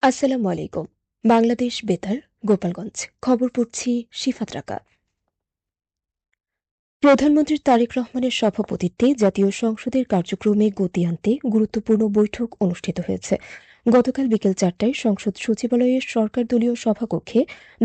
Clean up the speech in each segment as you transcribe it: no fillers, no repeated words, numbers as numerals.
আসসালামু আলাইকুম। বাংলাদেশ বেতার, গোপালগঞ্জ। খবর পড়ছি শিফাত রাকা। প্রধানমন্ত্রী তারেক রহমানের সভাপতিত্বে জাতীয় সংসদের কার্যক্রমে গতি আনতে গুরুত্বপূর্ণ বৈঠক অনুষ্ঠিত হয়েছে। গতকাল বিকেল ৪টায় সংসদ সচিবালয়ের সরকার দলীয় সভাকক্ষে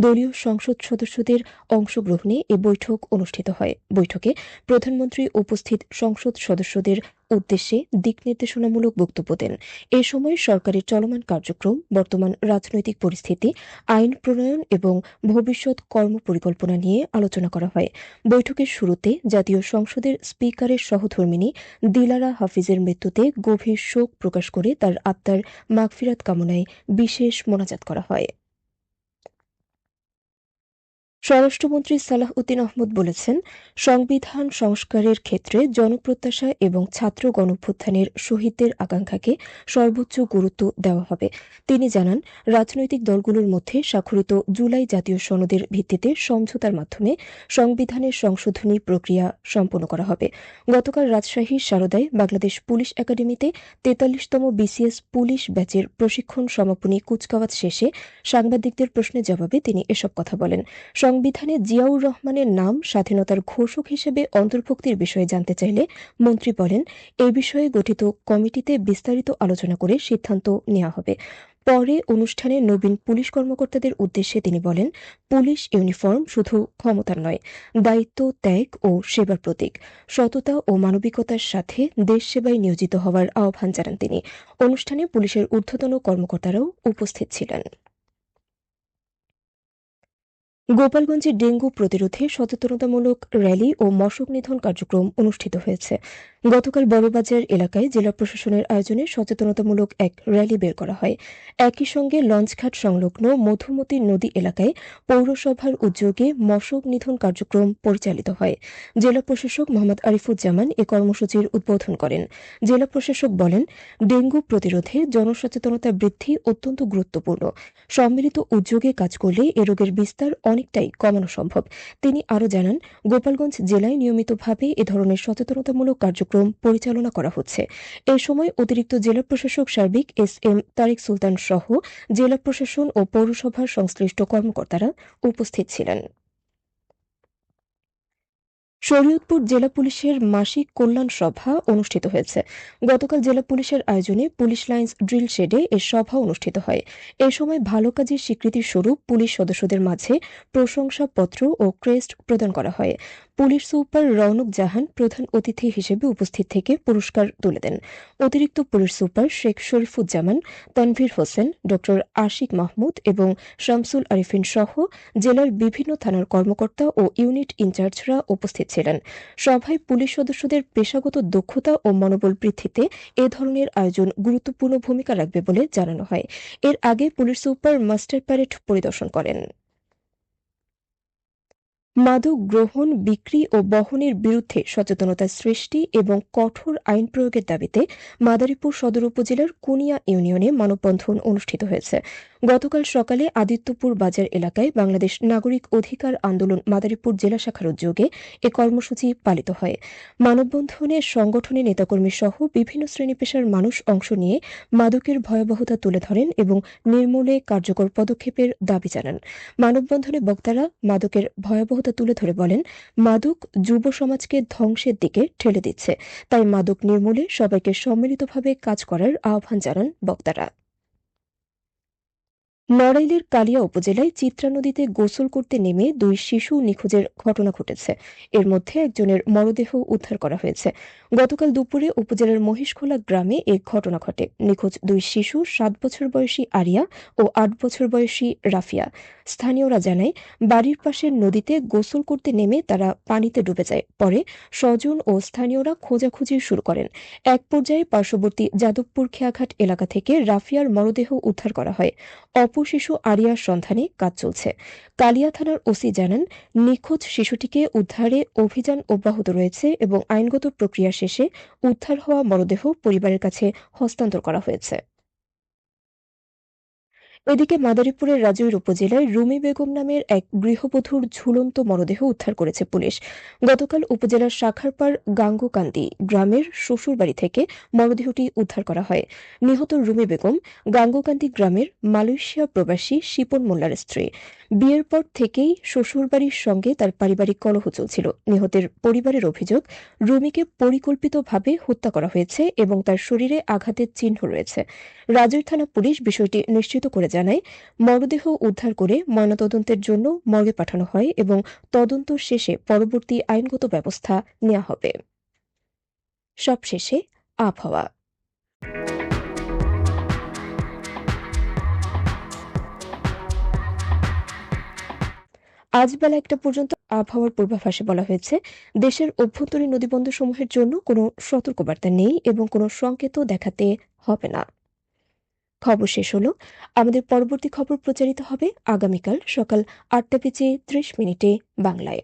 দলীয় সংসদ সদস্যদের অংশগ্রহণে এ বৈঠক অনুষ্ঠিত হয়। বৈঠকে প্রধানমন্ত্রী উপস্থিত সংসদ সদস্যদের উদ্দেশ্যে দিক নির্দেশনামূলক বক্তব্য দেন। এ সময় সরকারের চলমান কার্যক্রম, বর্তমান রাজনৈতিক পরিস্থিতি, আইন প্রণয়ন এবং ভবিষ্যৎ কর্মপরিকল্পনা নিয়ে আলোচনা করা হয়। বৈঠকের শুরুতে জাতীয় সংসদের স্পিকারের সহধর্মিণী দিলারা হাফিজের মৃত্যুতে গভীর শোক প্রকাশ করে তার আত্মার মাগফিরাত কামনায় বিশেষ মোনাজাত করা হয়। স্বরাষ্ট্রমন্ত্রী সালাহ উদ্দিন আহমদ বলেছেন, সংবিধান সংস্কারের ক্ষেত্রে জনপ্রত্যাশা এবং ছাত্র গণঅভ্যুত্থানের শহীদদের আকাঙ্ক্ষাকে সর্বোচ্চ গুরুত্ব দেওয়া হবে। তিনি জানান, রাজনৈতিক দলগুলোর মধ্যে স্বাক্ষরিত জুলাই জাতীয় সনদের ভিত্তিতে সমঝোতার মাধ্যমে সংবিধানের সংশোধনী প্রক্রিয়া সম্পন্ন করা হবে। গতকাল রাজশাহীর সারদায় বাংলাদেশ পুলিশ একাডেমিতে ৪৩তম বিসিএস পুলিশ ব্যাচের প্রশিক্ষণ সমাপনী কুচকাওয়াজ শেষে সাংবাদিকদের প্রশ্নের জবাবে তিনি এসব কথা বলেন। সংবিধানে জিয়াউর রহমানের নাম স্বাধীনতার ঘোষক হিসেবে অন্তর্ভুক্তির বিষয়ে জানতে চাইলে মন্ত্রী বলেন, এ বিষয়ে গঠিত কমিটিতে বিস্তারিত আলোচনা করে সিদ্ধান্ত নেওয়া হবে। পরে অনুষ্ঠানে নবীন পুলিশ কর্মকর্তাদের উদ্দেশ্যে তিনি বলেন, পুলিশ ইউনিফর্ম শুধু ক্ষমতার নয়, দায়িত্ব, ত্যাগ ও সেবার প্রতীক। সততা ও মানবিকতার সাথে দেশ সেবায় নিয়োজিত হওয়ার আহ্বান জানান তিনি। অনুষ্ঠানে পুলিশের ঊর্ধ্বতন কর্মকর্তারাও উপস্থিত ছিলেন। গোপালগঞ্জে ডেঙ্গু প্রতিরোধে সচেতনতামূলক র্যালি ও মশক নিধন কার্যক্রম অনুষ্ঠিত হয়েছে। গতকাল বড়বাজার এলাকায় জেলা প্রশাসনের আয়োজনে সচেতনতামূলক এক র্যালি বের করা হয়। একই সঙ্গে লঞ্চঘাট সংলগ্ন মধুমতি নদী এলাকায় পৌরসভার উদ্যোগে মশক নিধন কার্যক্রম পরিচালিত হয়। জেলা প্রশাসক মোহাম্মদ আরিফুজ্জামান এ কর্মসূচির উদ্বোধন করেন। জেলা প্রশাসক বলেন, ডেঙ্গু প্রতিরোধে জনসচেতনতা বৃদ্ধি অত্যন্ত গুরুত্বপূর্ণ। সম্মিলিত উদ্যোগে কাজ করলে এ রোগের বিস্তার অনেকটাই কমানো সম্ভব। তিনি আরও জানান, গোপালগঞ্জ জেলায় নিয়মিতভাবে এ ধরনের সচেতনতামূলক কার্যক্রম পরিচালনা করা হচ্ছে। এ সময় অতিরিক্ত জেলা প্রশাসক সার্বিক এস তারিক সুলতান সহ জেলা প্রশাসন ও পৌরসভার সংশ্লিষ্ট কর্মকর্তারা উপস্থিত ছিলেন। শরীয়তপুর জেলা পুলিশের মাসিক কল্যাণ সভা অনুষ্ঠিত হয়েছে। গতকাল জেলা পুলিশের আয়োজনে পুলিশ লাইন্স ড্রিল শেডে এ সভা অনুষ্ঠিত হয়। এ সময় ভালো কাজের স্বীকৃতির স্বরূপ পুলিশ সদস্যদের মাঝে প্রশংসাপত্র ও ক্রেস্ট প্রদান করা হয়। পুলিশ সুপার রওনক জাহান প্রধান অতিথি হিসেবে উপস্থিত থেকে পুরস্কার তুলে দেন। অতিরিক্ত পুলিশ সুপার শেখ শরীফুজ্জামান, তানভীর হোসেন, ড আশিক মাহমুদ এবং শামসুল আরিফিন সহ জেলার বিভিন্ন থানার কর্মকর্তা ও ইউনিট ইনচার্জরা উপস্থিত ছিলেন। সভায় পুলিশ সদস্যদের পেশাগত দক্ষতা ও মনোবল বৃদ্ধিতে এ ধরনের আয়োজন গুরুত্বপূর্ণ ভূমিকা রাখবে বলে জানানো হয়। এর আগে পুলিশ সুপার মাস্টার প্যারেড পরিদর্শন করেন। মাদক গ্রহণ, বিক্রি ও বহনের বিরুদ্ধে সচেতনতা সৃষ্টি এবং কঠোর আইন প্রয়োগের দাবিতে মাদারীপুর সদর উপজেলার কুনিয়া ইউনিয়নে মানববন্ধন অনুষ্ঠিত হয়েছে। গতকাল সকালে আদিত্যপুর বাজার এলাকায় বাংলাদেশ নাগরিক অধিকার আন্দোলন মাদারীপুর জেলা শাখার উদ্যোগে এ কর্মসূচি পালিত হয়। মানববন্ধনে সংগঠনের নেতাকর্মী সহ বিভিন্ন শ্রেণী পেশার মানুষ অংশ নিয়ে মাদকের ভয়াবহতা তুলে ধরেন এবং নির্মূলে কার্যকর পদক্ষেপের দাবি জানান। মানববন্ধনে বক্তারা মাদকের ভয়াবহতা তুলে ধরে বলেন, মাদক যুব সমাজকে ধ্বংসের দিকে ঠেলে দিচ্ছে। তাই মাদক নির্মূলে সবাইকে সম্মিলিতভাবে কাজ করার আহ্বান জানান বক্তারা। নড়াইলের কালিয়া উপজেলায় চিত্রা নদীতে গোসল করতে নেমে দুই শিশু নিখোঁজের ঘটনা ঘটেছে। এর মধ্যে একজনের মরদেহ উদ্ধার করা হয়েছে। গতকাল দুপুরে উপজেলার মহিষখোলা গ্রামে এ ঘটনা ঘটে। নিখোঁজ দুই শিশু ৭ বছর বয়সী আরিয়া ও ৮ বছর বয়সী রাফিয়া। স্থানীয়রা জানায়, বাড়ির পাশের নদীতে গোসল করতে নেমে তারা পানিতে ডুবে যায়। পরে স্বজন ও স্থানীয়রা খোঁজাখুঁজি শুরু করেন। এক পর্যায়ে পার্শ্ববর্তী যাদবপুর খেয়াঘাট এলাকা থেকে রাফিয়ার মরদেহ উদ্ধার করা হয়। অপর শিশু আরিয়ার সন্ধানে কাজ চলছে। কালিয়া থানার ওসি জানান, নিখোঁজ শিশুটিকে উদ্ধারে অভিযান অব্যাহত রয়েছে এবং আইনগত প্রক্রিয়া শেষে উদ্ধার হওয়া মরদেহ পরিবারের কাছে হস্তান্তর করা হয়েছে। এদিকে মাদারীপুরের রাজৈর উপজেলায় রুমি বেগম নামের এক গৃহবধূর ঝুলন্ত মরদেহ উদ্ধার করেছে পুলিশ। গতকাল উপজেলার শাখারপাড় গাঙ্গুকান্দি গ্রামের শ্বশুরবাড়ি থেকে মরদেহটি উদ্ধার করা হয়। নিহত রুমি বেগম গাঙ্গুকান্দি গ্রামের মালয়েশিয়া প্রবাসী শিপন মোল্লার স্ত্রী। বিয়ের পর থেকেই শ্বশুরবাড়ির সঙ্গে তার পারিবারিক কলহ চলছিল। নিহতের পরিবারের অভিযোগ, রুমিকে পরিকল্পিতভাবে হত্যা করা হয়েছে এবং তার শরীরে আঘাতের চিহ্ন রয়েছে। রাজৈর থানা পুলিশ বিষয়টি নিশ্চিত করে জানায়, মরদেহ উদ্ধার করে ময়নাতদন্তের জন্য মর্গে পাঠানো হয় এবং তদন্ত শেষে পরবর্তী আইনগত ব্যবস্থা নেওয়া হবে। সবশেষে আবহাওয়া। আজ বেলা ১টা পর্যন্ত আবহাওয়ার পূর্বাভাসে বলা হয়েছে, দেশের অভ্যন্তরীণ নদীবন্দরসমূহের জন্য কোনো সতর্কবার্তা নেই এবং কোনো সংকেতও দেখাতে হবে না। খবর শেষ হলো। আমাদের পরবর্তী খবর প্রচারিত হবে আগামীকাল সকাল ৮টা বেজে ৩০ মিনিটে বাংলায়।